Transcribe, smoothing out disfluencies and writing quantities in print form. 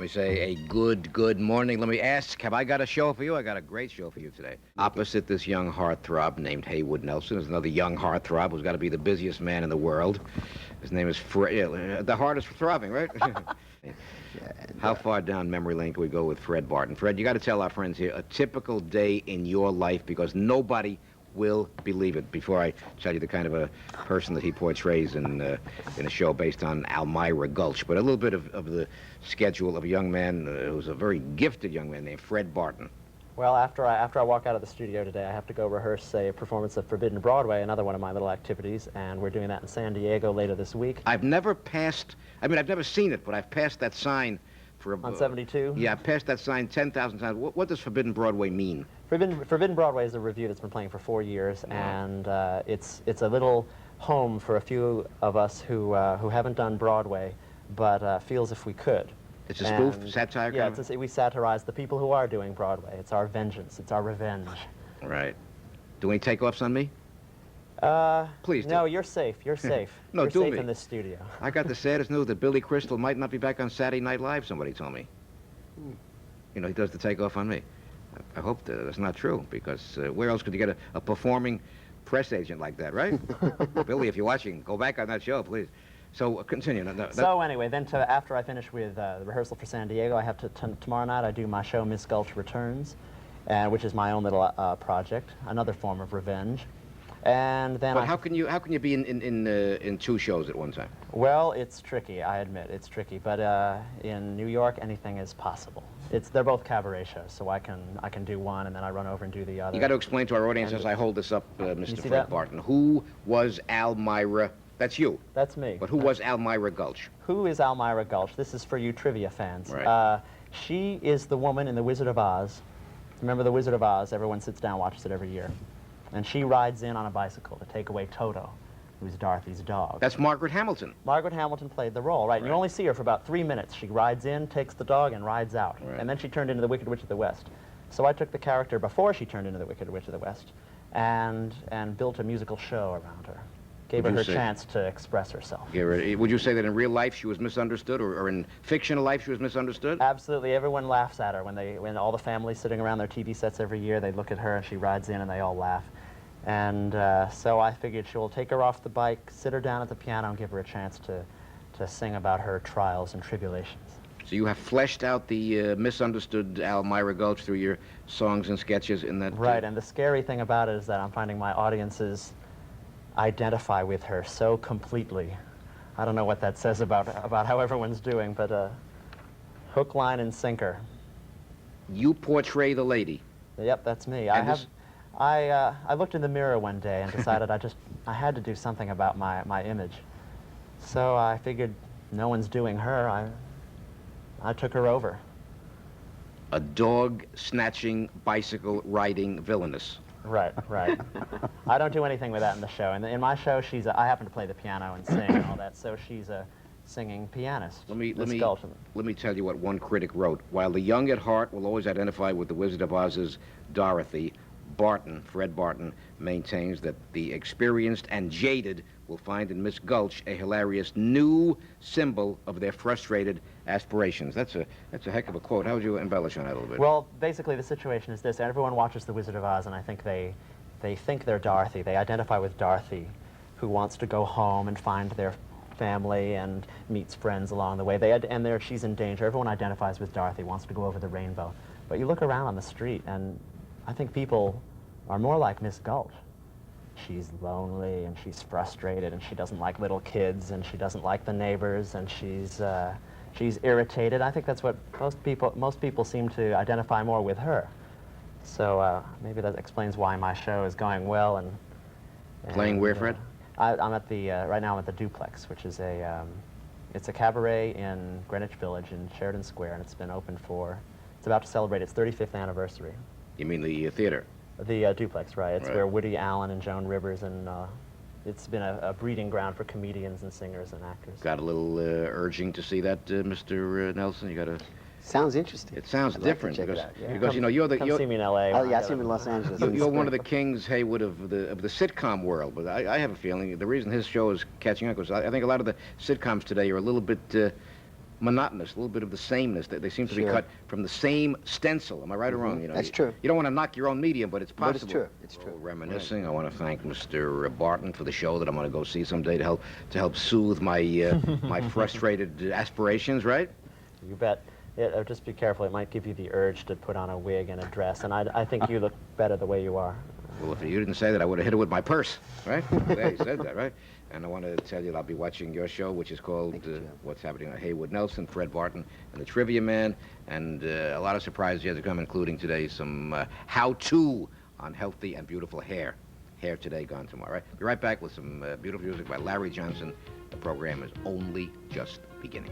me say a good morning. Let me ask, have I got a show for you? I got a great show for you today. Opposite this young heartthrob named Heywood Nelson is another young heartthrob who's got to be the busiest man in the world. His name is Fred. The heart is throbbing, right? How far down memory lane can we go with Fred Barton? Fred, you got to tell our friends here a typical day in your life, because nobody will believe it, before I tell you the kind of a person that he portrays in a show based on Elmira Gulch. But a little bit of the schedule of a young man who's a very gifted young man named Fred Barton. Well, after I walk out of the studio today, I have to go rehearse a performance of Forbidden Broadway, another one of my little activities, and we're doing that in San Diego later this week. I've never seen it, but I've passed that sign for on 72? Yeah, I've passed that sign 10,000 times. What does Forbidden Broadway mean? Forbidden Broadway is a revue that's been playing for 4 years, and it's a little home for a few of us who haven't done Broadway, but feel as if we could. It's a spoof, satire? Yeah, we satirize the people who are doing Broadway. It's our vengeance. It's our revenge. Right. Do any takeoffs on me? Please do. No, you're safe. You're safe. No, you're do safe me. in this studio. I got the saddest news that Billy Crystal might not be back on Saturday Night Live, somebody told me. You know, he does the takeoff on me. I hope that's not true, because where else could you get a performing press agent like that, right? Billy, if you're watching, go back on that show, please. So continue. So anyway, then after I finish with the rehearsal for San Diego, I have tomorrow night I do my show MISS GULCH RETURNs, which is my own little project, another form of revenge. And then how can you be in two shows at one time? Well, it's tricky. I admit it's tricky. But in New York, anything is possible. They're both cabaret shows, so I can do one and then I run over and do the other. You got to explain to our audience as I hold this up, Mr. Fred Barton. Who was Elmira? That's you. That's me. But who was Elmira Gulch? Who is Elmira Gulch? This is for you trivia fans. Right. She is the woman in The Wizard of Oz. Remember The Wizard of Oz? Everyone sits down and watches it every year. And she rides in on a bicycle to take away Toto, who's Dorothy's dog. That's Margaret Hamilton. Margaret Hamilton played the role, right? And you only see her for about 3 minutes. She rides in, takes the dog, and rides out. Right. And then she turned into the Wicked Witch of the West. So I took the character before she turned into the Wicked Witch of the West and built a musical show around her. Gave her chance to express herself. Would you say that in real life she was misunderstood, or in fictional life she was misunderstood? Absolutely. Everyone laughs at her. When all the families sitting around their TV sets every year, they look at her and she rides in and they all laugh. And so I figured she'll take her off the bike, sit her down at the piano, and give her a chance to sing about her trials and tribulations. So you have fleshed out the misunderstood Elmira Gulch through your songs and sketches in that... Right, and the scary thing about it is that I'm finding my audiences identify with her so completely. I don't know what that says about how everyone's doing, but hook, line, and sinker. You portray the lady. Yep, that's me. I looked in the mirror one day and decided I had to do something about my image. So I figured no one's doing her. I took her over. A dog-snatching, bicycle-riding villainess. Right, right. I don't do anything with that in the show. In my show, I happen to play the piano and sing and all that, so she's a singing pianist. Let me tell you what one critic wrote. While the young at heart will always identify with the Wizard of Oz's Dorothy, Fred Barton, maintains that the experienced and jaded will find in Miss Gulch a hilarious new symbol of their frustrated aspirations. That's a heck of a quote. How would you embellish on that a little bit? Well, basically the situation is this. Everyone watches The Wizard of Oz, and I think they think they're Dorothy. They identify with Dorothy, who wants to go home and find their family and meets friends along the way. She's in danger. Everyone identifies with Dorothy, wants to go over the rainbow. But you look around on the street, and I think people are more like Miss Gulch. She's lonely, and she's frustrated, and she doesn't like little kids, and she doesn't like the neighbors, and she's irritated. I think that's what most people seem to identify more with her. So maybe that explains why my show is going well. And playing where, Fred? I'm at right now I'm at the Duplex, which is it's a cabaret in Greenwich Village in Sheridan Square, and it's about to celebrate its 35th anniversary. You mean the theater? The Duplex, right. It's where Woody Allen and Joan Rivers, and it's been a breeding ground for comedians and singers and actors. Got a little urging to see that, Mr. Nelson? You got to... Sounds interesting. It sounds different because you know you're see me in L.A. Oh yeah, I see him in Los Angeles. You're one of the kings, Heywood, of the sitcom world. But I have a feeling the reason his show is catching up is I think a lot of the sitcoms today are a little bit monotonous, a little bit of the sameness. They seem to be Sure. cut from the same stencil. Am I right or wrong? You know, That's you, true. You don't want to knock your own medium, but it's But possible. it's true. It's true. Reminiscing. I want to thank Mr. Barton for the show that I'm going to go see someday to help soothe my my frustrated aspirations. Right? You bet. Just be careful. It might give you the urge to put on a wig and a dress, and I think you look better the way you are. Well, if you didn't say that, I would have hit it with my purse. Right? Yeah, you said that, right? And I want to tell you that I'll be watching your show, which is called What's Happening on Heywood Nelson, Fred Barton, and the Trivia Man, and a lot of surprises yet to come, including today some how-to on healthy and beautiful hair. Hair today, gone tomorrow. Right? Be right back with some beautiful music by Larry Johnson. The program is only just beginning.